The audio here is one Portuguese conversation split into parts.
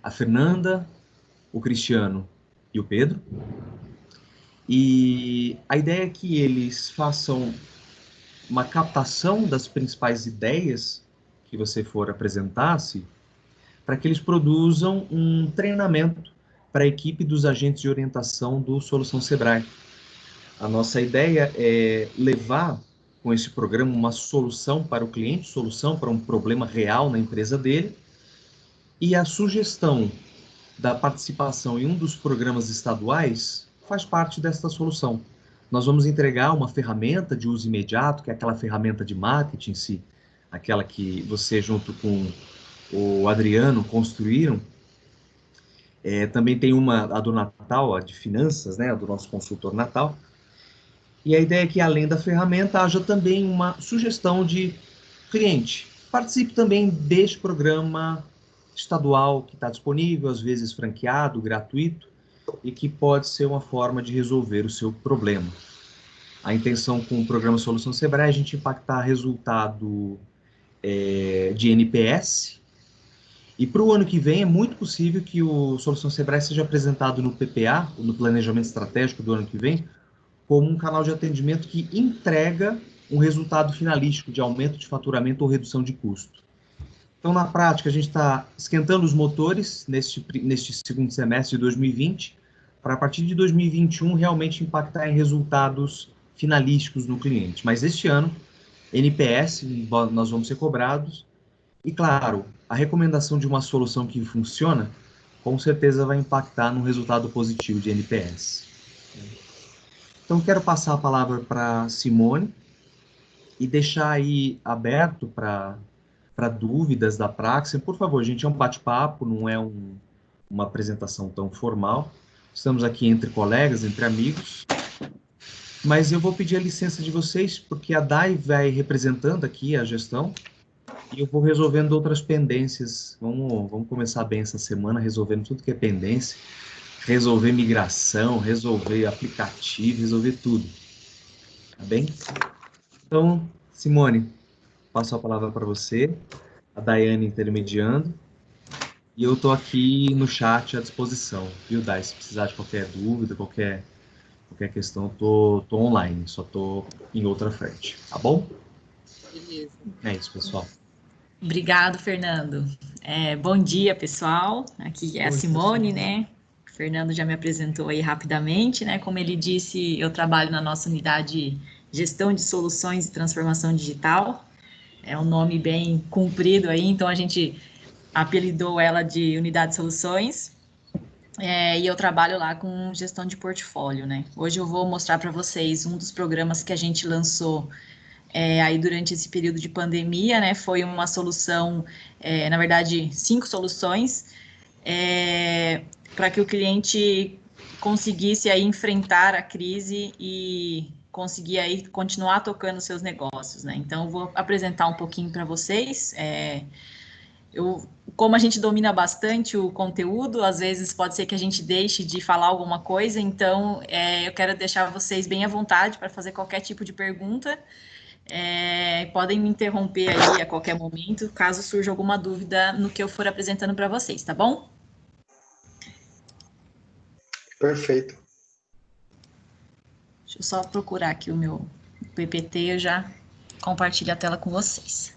a Fernanda, o Cristiano e o Pedro. E a ideia é que eles façam uma captação das principais ideias que você for apresentar-se, para que eles produzam um treinamento para a equipe dos agentes de orientação do Solução Sebrae. A nossa ideia é levar com esse programa uma solução para o cliente, solução para um problema real na empresa dele, e a sugestão da participação em um dos programas estaduais faz parte desta solução. Nós vamos entregar uma ferramenta de uso imediato, que é aquela ferramenta de marketing em si, aquela que você, junto com o Adriano, construíram. Também tem a do Natal, a de finanças, né, a do nosso consultor Natal. E a ideia é que, além da ferramenta, haja também uma sugestão de cliente. Participe também deste programa estadual que está disponível, às vezes franqueado, gratuito, e que pode ser uma forma de resolver o seu problema. A intenção com o programa Solução Sebrae é a gente impactar resultado de NPS, e para o ano que vem é muito possível que o Solução Sebrae seja apresentado no PPA, no Planejamento Estratégico do ano que vem, como um canal de atendimento que entrega um resultado finalístico de aumento de faturamento ou redução de custo. Então, na prática, a gente está esquentando os motores neste segundo semestre de 2020, para a partir de 2021 realmente impactar em resultados finalísticos no cliente. Mas este ano, NPS, nós vamos ser cobrados, e claro, a recomendação de uma solução que funciona, com certeza vai impactar no resultado positivo de NPS. Então, quero passar a palavra para Simone e deixar aí aberto para dúvidas da Praxis. Por favor, gente, é um bate-papo, não é uma apresentação tão formal. Estamos aqui entre colegas, entre amigos. Mas eu vou pedir a licença de vocês, porque a Dai vai representando aqui a gestão e eu vou resolvendo outras pendências. Vamos começar bem essa semana, resolvendo tudo que é pendência, resolver migração, resolver aplicativo, resolver tudo. Tá bem? Então, Simone, passo a palavra para você, a Daiane intermediando, e eu estou aqui no chat à disposição, viu, Dai? Se precisar de qualquer dúvida, qualquer questão, eu tô online, só estou em outra frente, tá bom? Beleza. É isso, pessoal. Obrigado, Fernando. Bom dia, pessoal. Aqui é a Simone, né? O Fernando já me apresentou aí rapidamente, né? Como ele disse, eu trabalho na nossa unidade de Gestão de Soluções e Transformação Digital. É um nome bem comprido aí, então a gente apelidou ela de Unidade de Soluções. E eu trabalho lá com gestão de portfólio, né? Hoje eu vou mostrar para vocês um dos programas que a gente lançou aí durante esse período de pandemia, né? Foi uma solução, na verdade, 5 soluções, para que o cliente conseguisse aí enfrentar a crise e conseguir aí continuar tocando seus negócios, né? Então, eu vou apresentar um pouquinho para vocês. Como a gente domina bastante o conteúdo, às vezes pode ser que a gente deixe de falar alguma coisa, então eu quero deixar vocês bem à vontade para fazer qualquer tipo de pergunta. Podem me interromper aí a qualquer momento, caso surja alguma dúvida no que eu for apresentando para vocês, tá bom? Perfeito. Deixa eu só procurar aqui o meu PPT, eu já compartilho a tela com vocês.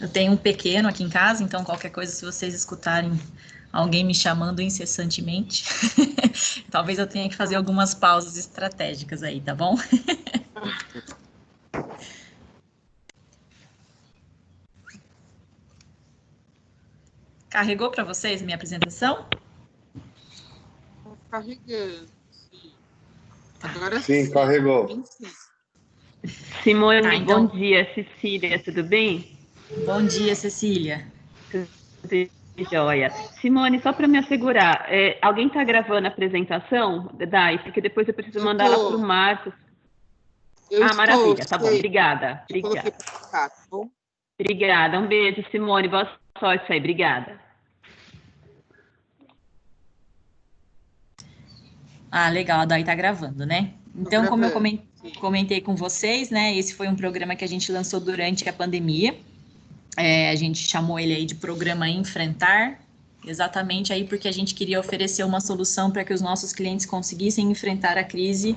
Eu tenho um pequeno aqui em casa, então qualquer coisa, se vocês escutarem alguém me chamando incessantemente, talvez eu tenha que fazer algumas pausas estratégicas aí, tá bom? Carregou para vocês minha apresentação? Carregando, sim. Agora sim, carregou. Simone, tá, então... bom dia. Cecília, tudo bem? Bom dia, Cecília. Tudo jóia. Simone, só para me assegurar, alguém está gravando a apresentação, Dai? Porque depois eu preciso mandar ela para o Marcos. Maravilha, tá bom. Obrigada. Obrigada. Tá bom? Obrigada. Um beijo, Simone. Boa sorte aí. Obrigada. Legal, a Dai tá gravando, né? Então, como eu comentei... comentei com vocês, né? Esse foi um programa que a gente lançou durante a pandemia. A gente chamou ele aí de Programa Enfrentar, exatamente aí porque a gente queria oferecer uma solução para que os nossos clientes conseguissem enfrentar a crise,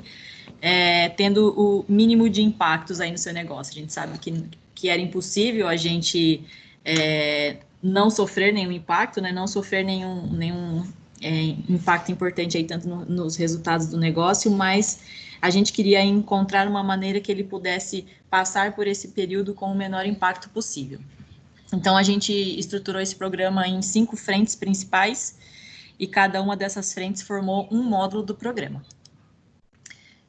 tendo o mínimo de impactos aí no seu negócio. A gente sabe que era impossível a gente não sofrer nenhum impacto, né? Não sofrer nenhum impacto importante aí tanto nos resultados do negócio, mas a gente queria encontrar uma maneira que ele pudesse passar por esse período com o menor impacto possível. Então, a gente estruturou esse programa em 5 frentes principais e cada uma dessas frentes formou um módulo do programa.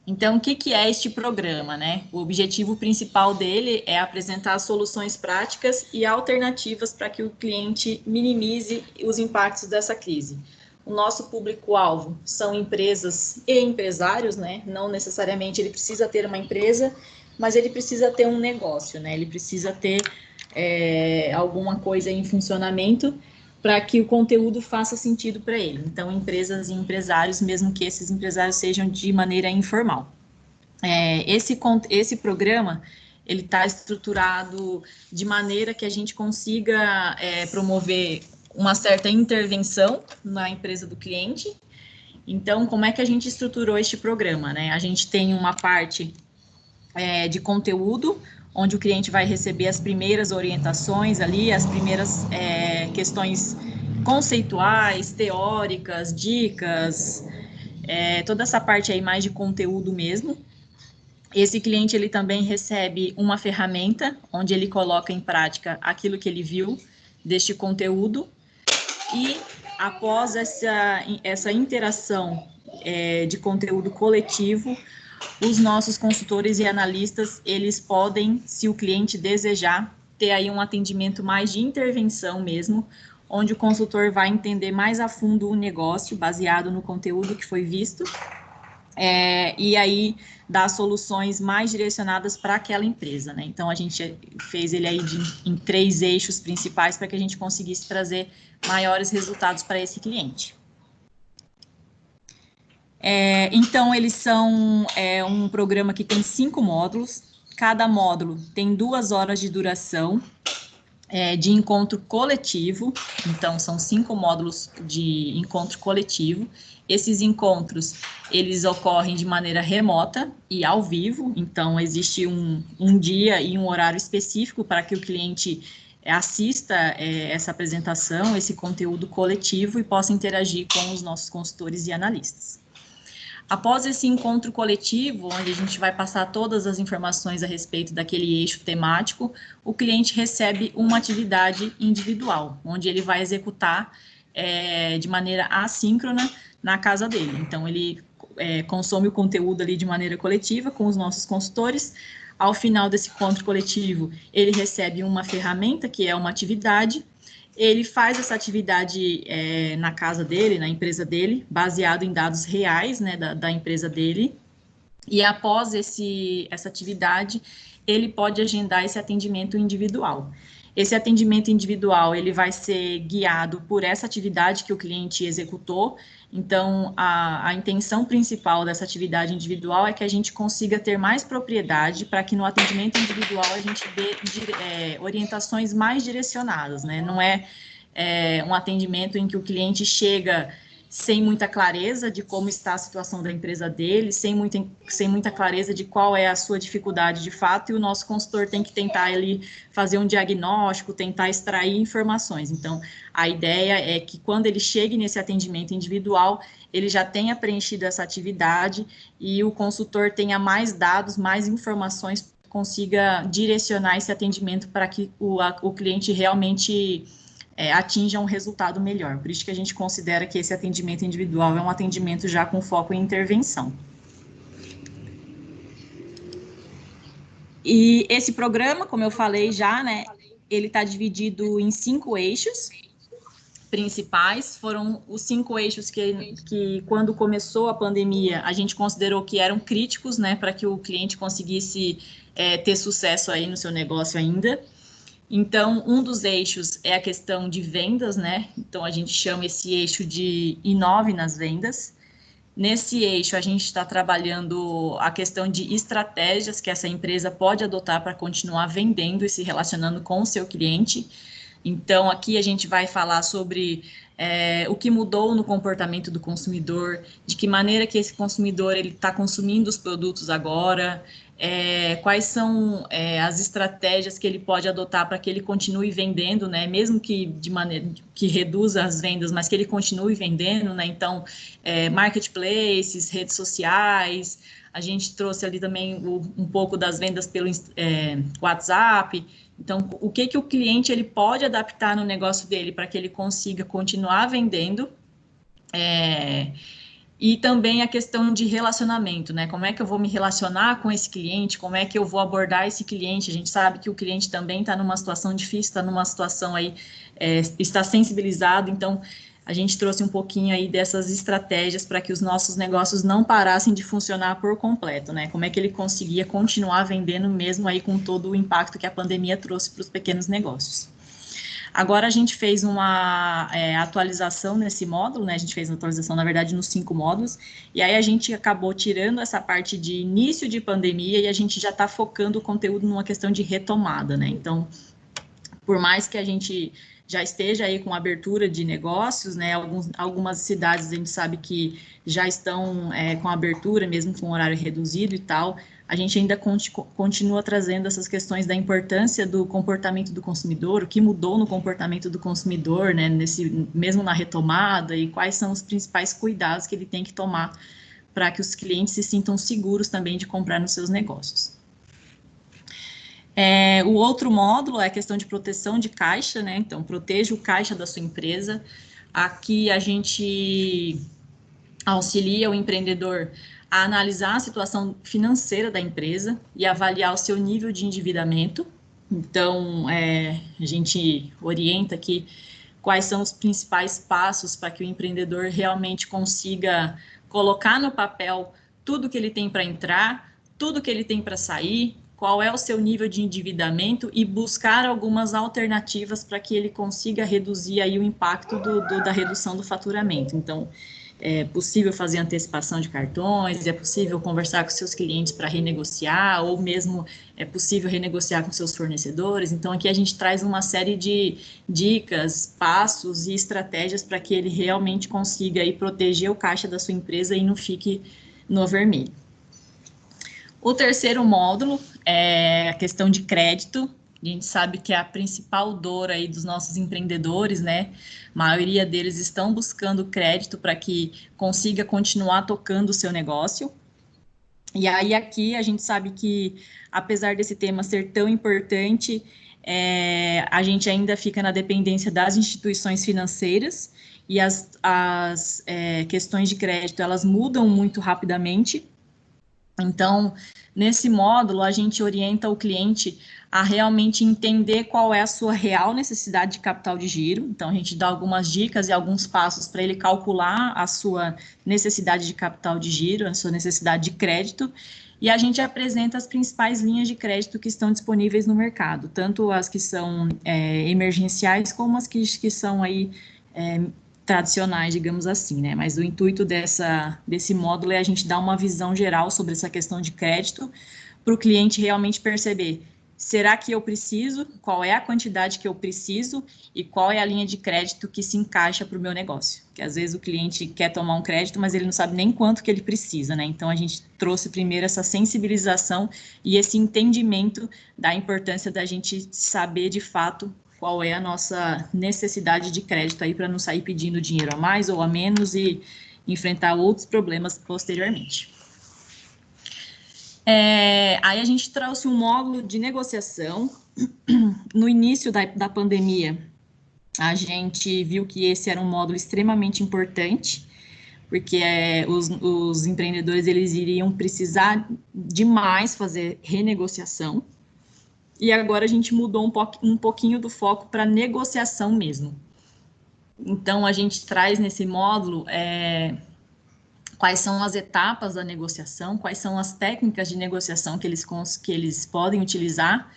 Então, o que é este programa, né? O objetivo principal dele é apresentar soluções práticas e alternativas para que o cliente minimize os impactos dessa crise. O nosso público-alvo são empresas e empresários, né? Não necessariamente ele precisa ter uma empresa, mas ele precisa ter um negócio, né? Ele precisa ter alguma coisa em funcionamento para que o conteúdo faça sentido para ele. Então, empresas e empresários, mesmo que esses empresários sejam de maneira informal. Esse programa, ele está estruturado de maneira que a gente consiga promover uma certa intervenção na empresa do cliente. Então, como é que a gente estruturou este programa, né? A gente tem uma parte de conteúdo, onde o cliente vai receber as primeiras orientações ali, as primeiras questões conceituais, teóricas, dicas, toda essa parte aí mais de conteúdo mesmo. Esse cliente, ele também recebe uma ferramenta, onde ele coloca em prática aquilo que ele viu deste conteúdo, e após essa interação de conteúdo coletivo, os nossos consultores e analistas, eles podem, se o cliente desejar, ter aí um atendimento mais de intervenção mesmo, onde o consultor vai entender mais a fundo o negócio, baseado no conteúdo que foi visto, e aí dar soluções mais direcionadas para aquela empresa, né? Então, a gente fez ele aí em 3 eixos principais para que a gente conseguisse trazer maiores resultados para esse cliente. Então, eles são um programa que tem 5 módulos, cada módulo tem 2 horas de duração, de encontro coletivo. Então, são 5 módulos de encontro coletivo. Esses encontros, eles ocorrem de maneira remota e ao vivo, então existe um dia e um horário específico para que o cliente assista essa apresentação, esse conteúdo coletivo e possa interagir com os nossos consultores e analistas. Após esse encontro coletivo, onde a gente vai passar todas as informações a respeito daquele eixo temático, o cliente recebe uma atividade individual, onde ele vai executar de maneira assíncrona na casa dele. Então, ele consome o conteúdo ali de maneira coletiva com os nossos consultores. Ao final desse encontro coletivo, ele recebe uma ferramenta, que é uma atividade. Ele faz essa atividade na casa dele, na empresa dele, baseado em dados reais, né, da empresa dele. E após essa atividade, ele pode agendar esse atendimento individual. Esse atendimento individual, ele vai ser guiado por essa atividade que o cliente executou. Então, a intenção principal dessa atividade individual é que a gente consiga ter mais propriedade para que no atendimento individual a gente dê orientações mais direcionadas, né? Não é um atendimento em que o cliente chega sem muita clareza de como está a situação da empresa dele, sem muita clareza de qual é a sua dificuldade de fato, e o nosso consultor tem que tentar ali fazer um diagnóstico, tentar extrair informações. Então, a ideia é que quando ele chegue nesse atendimento individual, ele já tenha preenchido essa atividade e o consultor tenha mais dados, mais informações, consiga direcionar esse atendimento para que o cliente realmente atinja um resultado melhor. Por isso que a gente considera que esse atendimento individual é um atendimento já com foco em intervenção. E esse programa, como eu falei já, né, ele está dividido em 5 eixos principais. Foram os 5 eixos que quando começou a pandemia, a gente considerou que eram críticos, né, para que o cliente conseguisse ter sucesso aí no seu negócio ainda. Então, um dos eixos é a questão de vendas, né? Então, a gente chama esse eixo de Inove nas vendas. Nesse eixo, a gente está trabalhando a questão de estratégias que essa empresa pode adotar para continuar vendendo e se relacionando com o seu cliente. Então, aqui a gente vai falar sobre o que mudou no comportamento do consumidor, de que maneira que esse consumidor está consumindo os produtos agora, quais são as estratégias que ele pode adotar para que ele continue vendendo, né? Mesmo que de maneira que reduza as vendas, mas que ele continue vendendo, né? Então, marketplaces, redes sociais, a gente trouxe ali também um pouco das vendas pelo WhatsApp. Então, o que o cliente ele pode adaptar no negócio dele para que ele consiga continuar vendendo, e também a questão de relacionamento, né? Como é que eu vou me relacionar com esse cliente, como é que eu vou abordar esse cliente? A gente sabe que o cliente também está numa situação difícil, está numa situação aí, está sensibilizado, então a gente trouxe um pouquinho aí dessas estratégias para que os nossos negócios não parassem de funcionar por completo, né? Como é que ele conseguia continuar vendendo mesmo aí com todo o impacto que a pandemia trouxe para os pequenos negócios. Agora a gente fez uma atualização nesse módulo, né? A gente fez uma atualização, na verdade, nos 5 módulos, e aí a gente acabou tirando essa parte de início de pandemia e a gente já está focando o conteúdo numa questão de retomada, né? Então, por mais que a gente já esteja aí com abertura de negócios, né? Algumas cidades a gente sabe que já estão com abertura, mesmo com horário reduzido e tal. A gente ainda continua trazendo essas questões da importância do comportamento do consumidor, o que mudou no comportamento do consumidor, né? Mesmo na retomada, e quais são os principais cuidados que ele tem que tomar para que os clientes se sintam seguros também de comprar nos seus negócios. O outro módulo é a questão de proteção de caixa, né? Então, proteja o caixa da sua empresa. Aqui a gente auxilia o empreendedor a analisar a situação financeira da empresa e avaliar o seu nível de endividamento. Então, a gente orienta aqui quais são os principais passos para que o empreendedor realmente consiga colocar no papel tudo que ele tem para entrar, tudo que ele tem para sair, qual é o seu nível de endividamento e buscar algumas alternativas para que ele consiga reduzir aí o impacto da redução do faturamento. Então, é possível fazer antecipação de cartões, é possível conversar com seus clientes para renegociar, ou mesmo é possível renegociar com seus fornecedores. Então, aqui a gente traz uma série de dicas, passos e estratégias para que ele realmente consiga aí proteger o caixa da sua empresa e não fique no vermelho. O terceiro módulo é a questão de crédito. A gente sabe que é a principal dor aí dos nossos empreendedores, né? A maioria deles estão buscando crédito para que consiga continuar tocando o seu negócio. E aí aqui a gente sabe que, apesar desse tema ser tão importante, a gente ainda fica na dependência das instituições financeiras e as questões de crédito, elas mudam muito rapidamente. Então, nesse módulo, a gente orienta o cliente a realmente entender qual é a sua real necessidade de capital de giro. Então, a gente dá algumas dicas e alguns passos para ele calcular a sua necessidade de capital de giro, a sua necessidade de crédito, e a gente apresenta as principais linhas de crédito que estão disponíveis no mercado, tanto as que são emergenciais, como as que são aí tradicionais, digamos assim, né? Mas o intuito desse módulo é a gente dar uma visão geral sobre essa questão de crédito para o cliente realmente perceber, será que eu preciso, qual é a quantidade que eu preciso e qual é a linha de crédito que se encaixa para o meu negócio. Porque às vezes o cliente quer tomar um crédito, mas ele não sabe nem quanto que ele precisa, né? Então a gente trouxe primeiro essa sensibilização e esse entendimento da importância da gente saber de fato qual é a nossa necessidade de crédito aí para não sair pedindo dinheiro a mais ou a menos e enfrentar outros problemas posteriormente. Aí a gente trouxe um módulo de negociação. No início da pandemia, a gente viu que esse era um módulo extremamente importante, porque os empreendedores eles iriam precisar demais fazer renegociação. E agora a gente mudou um pouquinho do foco para negociação mesmo. Então, a gente traz nesse módulo quais são as etapas da negociação, quais são as técnicas de negociação que eles podem utilizar,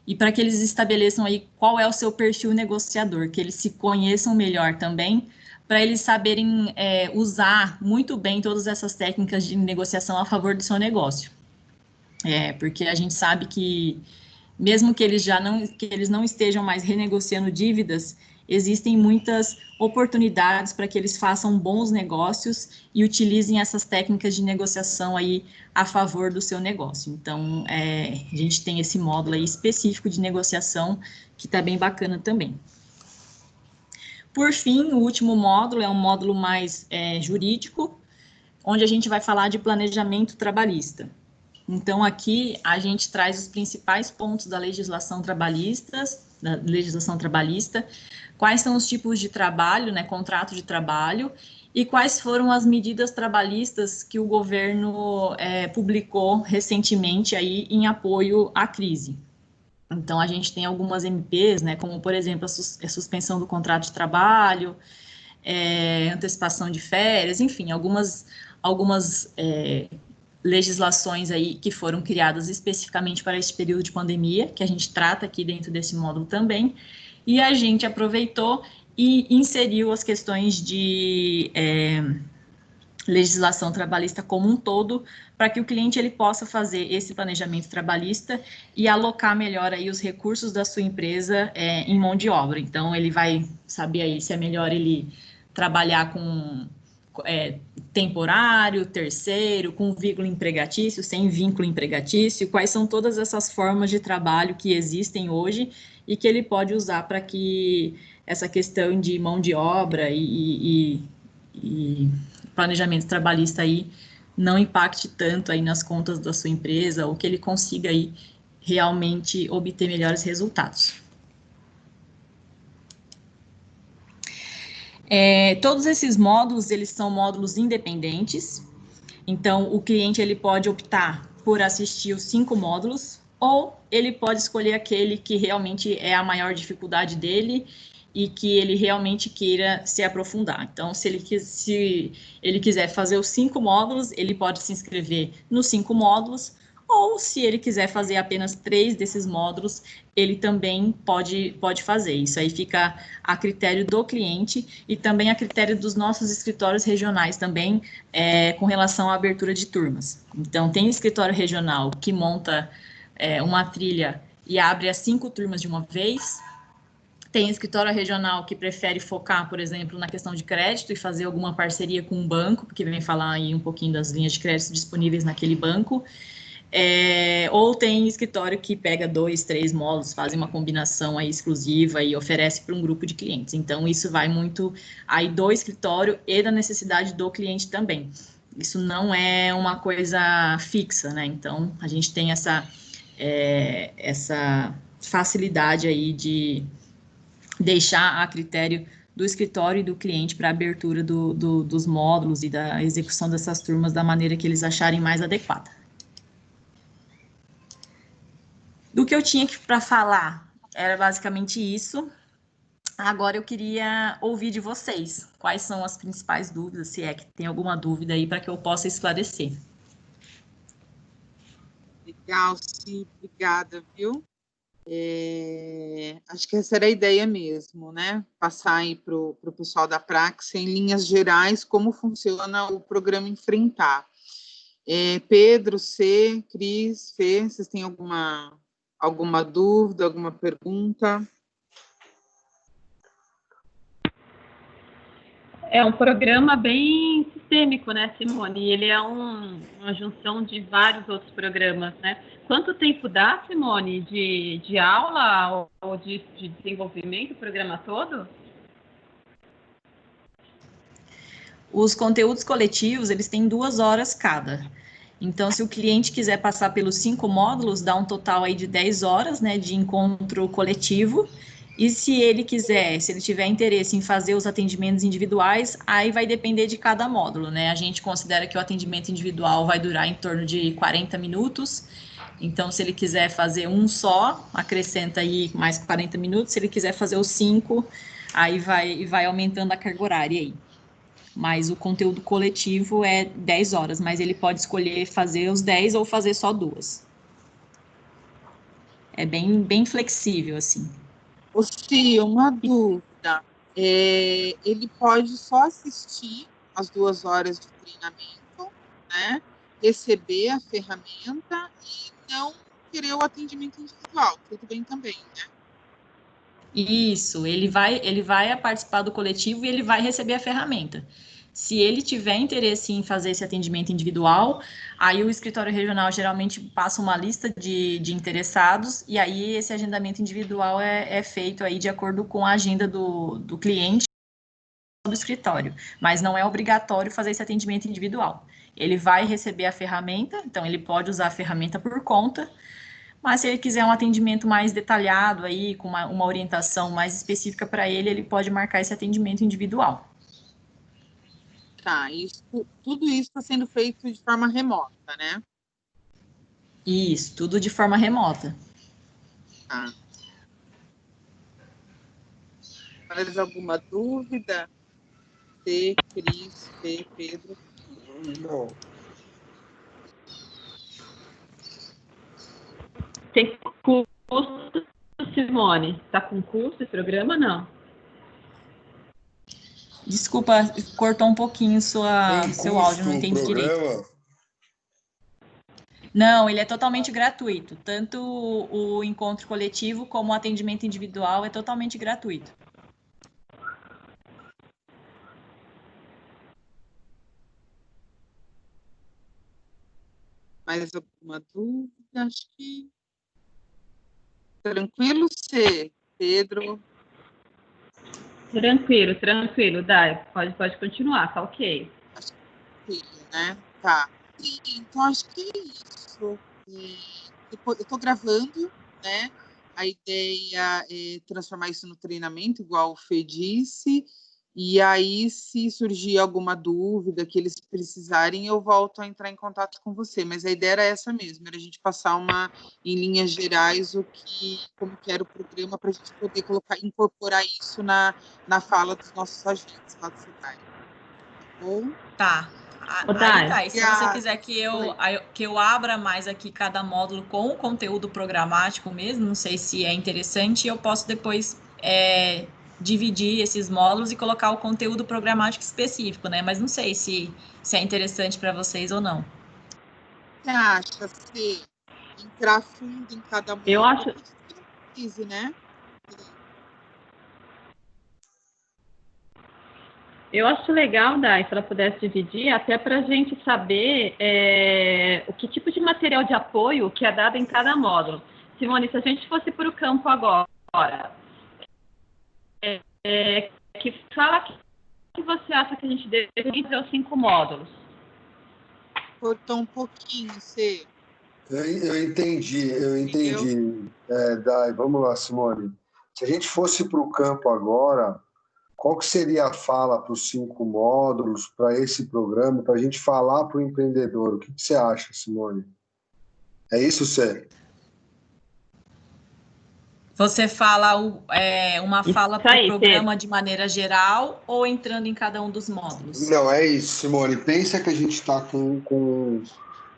e para que eles estabeleçam aí qual é o seu perfil negociador, que eles se conheçam melhor também, para eles saberem usar muito bem todas essas técnicas de negociação a favor do seu negócio. Porque a gente sabe que, mesmo que eles não estejam mais renegociando dívidas, existem muitas oportunidades para que eles façam bons negócios e utilizem essas técnicas de negociação aí a favor do seu negócio. Então, a gente tem esse módulo aí específico de negociação que está bem bacana também. Por fim, o último módulo é um módulo mais jurídico, onde a gente vai falar de planejamento trabalhista. Então, aqui a gente traz os principais pontos da legislação trabalhista, quais são os tipos de trabalho, né, contrato de trabalho, e quais foram as medidas trabalhistas que o governo publicou recentemente aí em apoio à crise. Então, a gente tem algumas MPs, né, como, por exemplo, a suspensão do contrato de trabalho, antecipação de férias, enfim, algumas legislações aí que foram criadas especificamente para esse período de pandemia, que a gente trata aqui dentro desse módulo também, e a gente aproveitou e inseriu as questões de legislação trabalhista como um todo, para que o cliente ele possa fazer esse planejamento trabalhista e alocar melhor aí os recursos da sua empresa em mão de obra. Então, ele vai saber aí se é melhor ele trabalhar com temporário, terceiro, com vínculo empregatício, sem vínculo empregatício, quais são todas essas formas de trabalho que existem hoje e que ele pode usar para que essa questão de mão de obra e planejamento trabalhista aí não impacte tanto aí nas contas da sua empresa, ou que ele consiga aí realmente obter melhores resultados. Todos esses módulos, eles são módulos independentes, então o cliente ele pode optar por assistir os 5 módulos, ou ele pode escolher aquele que realmente é a maior dificuldade dele e que ele realmente queira se aprofundar. Então, se ele quiser fazer os 5 módulos, ele pode se inscrever nos 5 módulos, ou se ele quiser fazer apenas 3 desses módulos, ele também pode fazer. Isso aí fica a critério do cliente e também a critério dos nossos escritórios regionais também, com relação à abertura de turmas. Então, tem escritório regional que monta uma trilha e abre as 5 turmas de uma vez. Tem escritório regional que prefere focar, por exemplo, na questão de crédito e fazer alguma parceria com um banco, porque vem falar aí um pouquinho das linhas de crédito disponíveis naquele banco. Ou tem escritório que pega 2, 3 módulos, faz uma combinação aí exclusiva e oferece para um grupo de clientes. Então, isso vai muito aí do escritório e da necessidade do cliente também. Isso não é uma coisa fixa, né? Então, a gente tem essa facilidade aí de deixar a critério do escritório e do cliente para a abertura dos módulos e da execução dessas turmas da maneira que eles acharem mais adequada. Do que eu tinha para falar, era basicamente isso. Agora eu queria ouvir de vocês, quais são as principais dúvidas, se é que tem alguma dúvida aí para que eu possa esclarecer. Legal, sim, obrigada, viu? Acho que essa era a ideia mesmo, né? Passar aí para o pessoal da Praxis, em linhas gerais, como funciona o programa Enfrentar. Pedro, C, Cris, Fê, vocês têm alguma dúvida, alguma pergunta? É um programa bem sistêmico, né, Simone? Ele é uma junção de vários outros programas, né? Quanto tempo dá, Simone, de aula ou de desenvolvimento, o programa todo? Os conteúdos coletivos, eles têm 2 horas cada. Então, se o cliente quiser passar pelos 5 módulos, dá um total aí de 10 horas, né, de encontro coletivo. E se ele tiver interesse em fazer os atendimentos individuais, aí vai depender de cada módulo, né? A gente considera que o atendimento individual vai durar em torno de 40 minutos. Então, se ele quiser fazer um só, acrescenta aí mais 40 minutos. Se ele quiser fazer os 5, aí vai aumentando a carga horária aí. Mas o conteúdo coletivo é 10 horas, mas ele pode escolher fazer os 10 ou fazer só 2. É bem flexível, assim. Cia, uma dúvida. ele pode só assistir as 2 horas de treinamento, né? Receber a ferramenta e não querer o atendimento individual. Tudo bem também, né? Isso, ele vai participar do coletivo e ele vai receber a ferramenta. Se ele tiver interesse em fazer esse atendimento individual, aí o escritório regional geralmente passa uma lista de interessados, e aí esse agendamento individual é feito aí de acordo com a agenda do cliente do escritório, mas não é obrigatório fazer esse atendimento individual. Ele vai receber a ferramenta, então ele pode usar a ferramenta por conta, mas se ele quiser um atendimento mais detalhado aí, com uma orientação mais específica para ele, ele pode marcar esse atendimento individual. Tá, tudo isso está sendo feito de forma remota, né? Isso, tudo de forma remota. Tá. Mais alguma dúvida? C, Cris, Fê, Pedro? Não. Tem custo, Simone? Está com custo esse programa, não? Desculpa, cortou um pouquinho seu áudio, não entendi direito. Não, ele é totalmente gratuito. Tanto o encontro coletivo como o atendimento individual é totalmente gratuito. Mais alguma dúvida? Acho que tranquilo, C, Pedro. Tranquilo, Dai. Pode continuar, tá ok. Sim, né? Tá. Sim, então acho que é isso. Eu estou gravando, né? A ideia é transformar isso no treinamento, igual o Fê disse. E aí, se surgir alguma dúvida que eles precisarem, eu volto a entrar em contato com você. Mas a ideia era essa mesmo, era a gente passar em linhas gerais, como que era o programa, para a gente poder incorporar isso na fala dos nossos agentes lá do Sebrae. Tá bom? Tá. Aí tá, e se você quiser que eu abra mais aqui cada módulo com o conteúdo programático mesmo, não sei se é interessante, eu posso depois dividir esses módulos e colocar o conteúdo programático específico, né? Mas não sei se é interessante para vocês ou não. Você acha se entrar fundo em cada módulo? Eu acho... Que não precise, né? Eu acho legal, Dai, se ela pudesse dividir, até para a gente saber o que tipo de material de apoio que é dado em cada módulo. Simone, se a gente fosse para o campo agora, que fala que você acha que a gente deve dividir os 5 módulos? Cortou um pouquinho, Cê. Eu entendi. Dai, vamos lá, Simone. Se a gente fosse para o campo agora, qual que seria a fala para os 5 módulos, para esse programa, para a gente falar para o empreendedor? O que você acha, Simone? É isso, Cê? Você fala uma fala para o programa de maneira geral ou entrando em cada um dos módulos? Não, é isso, Simone. Pensa que a gente está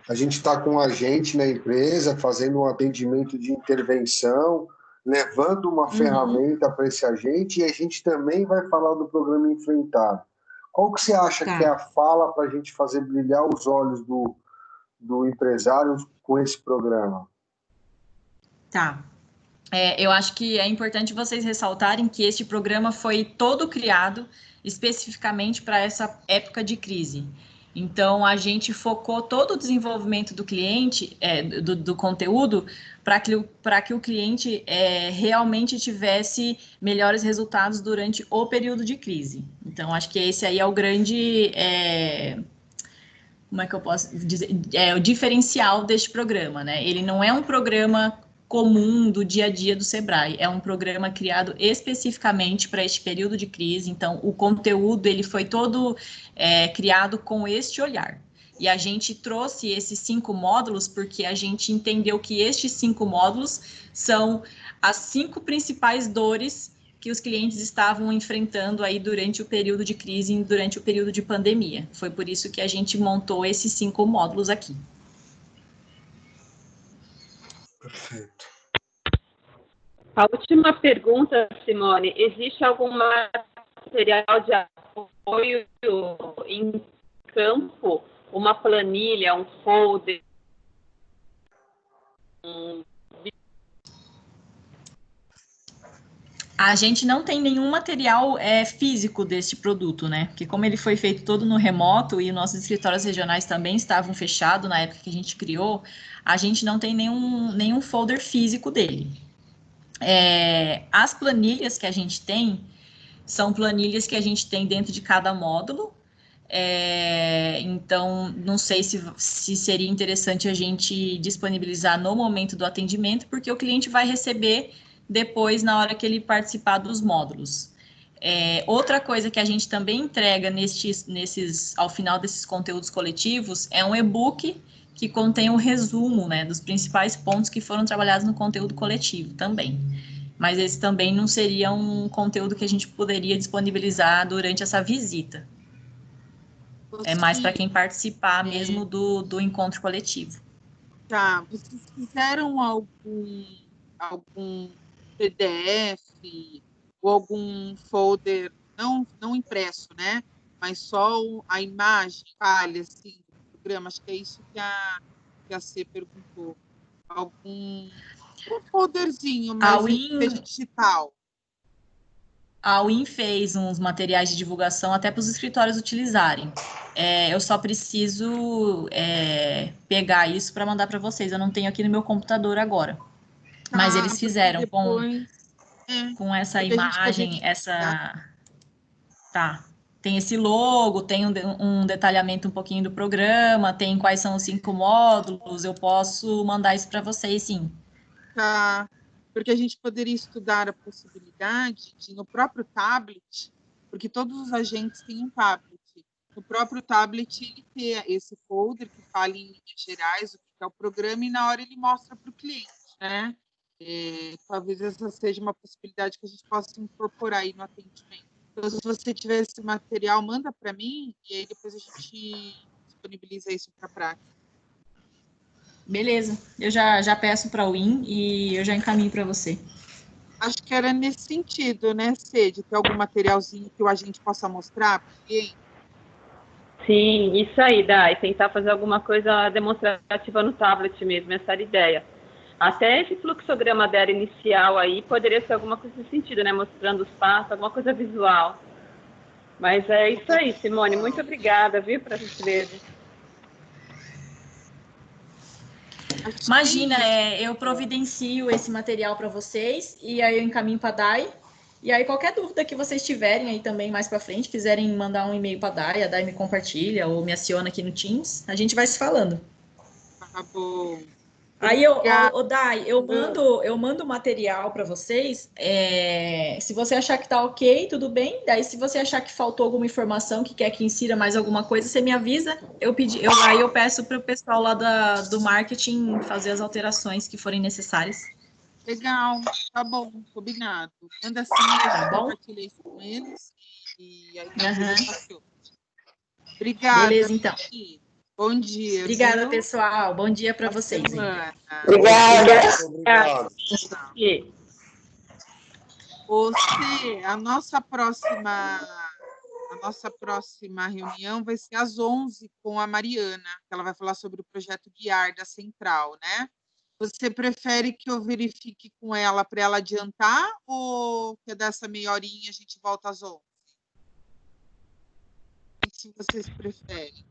a gente está com um agente na empresa, fazendo um atendimento de intervenção, levando uma ferramenta para esse agente, e a gente também vai falar do programa Enfrentar. Qual que você acha que é a fala para a gente fazer brilhar os olhos do empresário com esse programa? Tá. Eu acho que é importante vocês ressaltarem que este programa foi todo criado especificamente para essa época de crise. Então, a gente focou todo o desenvolvimento do cliente, do conteúdo, para que o cliente realmente tivesse melhores resultados durante o período de crise. Então, acho que esse aí é o grande... como é que eu posso dizer? O diferencial deste programa, né? Ele não é um programa comum do dia a dia do Sebrae, é um programa criado especificamente para este período de crise, então o conteúdo ele foi todo criado com este olhar. E a gente trouxe esses 5 módulos porque a gente entendeu que estes 5 módulos são as 5 principais dores que os clientes estavam enfrentando aí durante o período de crise e durante o período de pandemia. Foi por isso que a gente montou esses 5 módulos aqui. Perfeito. A última pergunta, Simone, existe alguma material de apoio em campo, uma planilha, um folder, A gente não tem nenhum material físico deste produto, né? Porque como ele foi feito todo no remoto e nossos escritórios regionais também estavam fechados na época que a gente criou, a gente não tem nenhum folder físico dele. As planilhas que a gente tem são planilhas que a gente tem dentro de cada módulo. Então, não sei se seria interessante a gente disponibilizar no momento do atendimento, porque o cliente vai receber depois, na hora que ele participar dos módulos. Outra coisa que a gente também entrega ao final desses conteúdos coletivos é um e-book que contém o resumo, né, dos principais pontos que foram trabalhados no conteúdo coletivo também. Mas esse também não seria um conteúdo que a gente poderia disponibilizar durante essa visita. É mais para quem participar mesmo do encontro coletivo. Tá, vocês fizeram algum PDF ou algum folder, não impresso, né? Mas só a imagem, falha, assim, do programa? Acho que é isso que a C perguntou. Um folderzinho, mas seja digital. A UIM fez uns materiais de divulgação até para os escritórios utilizarem. Eu só preciso pegar isso para mandar para vocês. Eu não tenho aqui no meu computador agora. Mas eles fizeram depois, com essa imagem, Tá. Tem esse logo, tem um detalhamento um pouquinho do programa, tem quais são os 5 módulos. Eu posso mandar isso para vocês, sim. Tá. Porque a gente poderia estudar a possibilidade de, no próprio tablet, porque todos os agentes têm um tablet, no próprio tablet ele ter esse folder que fala em linhas gerais o que é o programa e na hora ele mostra para o cliente, né? Talvez essa seja uma possibilidade que a gente possa incorporar aí no atendimento. Então, se você tiver esse material, manda para mim e aí depois a gente disponibiliza isso para a prática. Beleza, eu já peço para o IN e eu já encaminho para você. Acho que era nesse sentido, né, Cê? De ter algum materialzinho que a gente possa mostrar para o cliente? Sim, isso aí, Dai. Tentar fazer alguma coisa demonstrativa no tablet mesmo, essa era a ideia. Até esse fluxograma dela inicial aí poderia ser alguma coisa nesse sentido, né? Mostrando os passos, alguma coisa visual. Mas é isso aí, Simone. Muito obrigada, viu, para a gentileza. Imagina, eu providencio esse material para vocês e aí eu encaminho para a Dai. E aí qualquer dúvida que vocês tiverem aí também mais para frente, quiserem mandar um e-mail para a Dai me compartilha ou me aciona aqui no Teams, a gente vai se falando. Tá bom. Aí, Dai, eu mando o material para vocês. Se você achar que tá ok, tudo bem. Daí, se você achar que faltou alguma informação, que quer que insira mais alguma coisa, você me avisa. Aí eu peço para o pessoal lá do marketing fazer as alterações que forem necessárias. Legal, tá bom, combinado. Manda assim, tá bom? Compartilhei isso com eles e aí Obrigada. Beleza, então. Bom dia. Obrigada, viu? pessoal. Bom dia para vocês. Obrigada. Você, a nossa próxima reunião vai ser às 11 com a Mariana, que ela vai falar sobre o projeto Guiar da Central, né? Você prefere que eu verifique com ela para ela adiantar ou que dessa meia horinha a gente volta às 11? O que vocês preferem?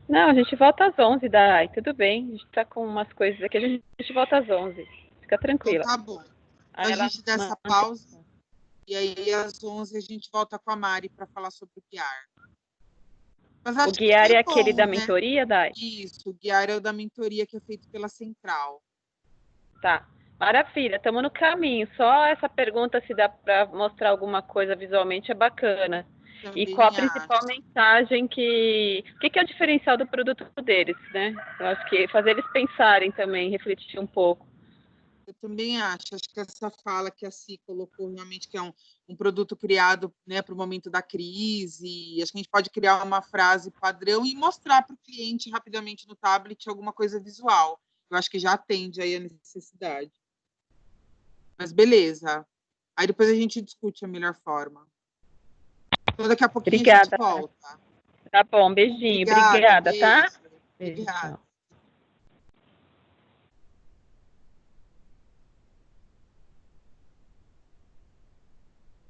Não, a gente volta às 11, Dai. Tudo bem. A gente está com umas coisas aqui. A gente volta às 11. Fica tranquila. Então, tá bom. Então, a gente dá essa pausa e aí às 11 a gente volta com a Mari para falar sobre o Guiar. O Guiar é aquele da mentoria, Dai? Isso, o Guiar é o da mentoria que é feito pela Central. Tá. Maravilha, estamos no caminho. Só essa pergunta se dá para mostrar alguma coisa visualmente é bacana. E qual a principal mensagem o que é o diferencial do produto deles, né? Eu acho que fazer eles pensarem também, refletir um pouco. Eu também acho que essa fala que a Si colocou realmente que é um produto criado, né, para o momento da crise, acho que a gente pode criar uma frase padrão e mostrar para o cliente rapidamente no tablet alguma coisa visual. Eu acho que já atende aí a necessidade. Mas beleza. Aí depois a gente discute a melhor forma. Então, daqui a pouquinho obrigada, a gente volta. Tá bom, beijinho. Obrigada, beijo. tá? Obrigada.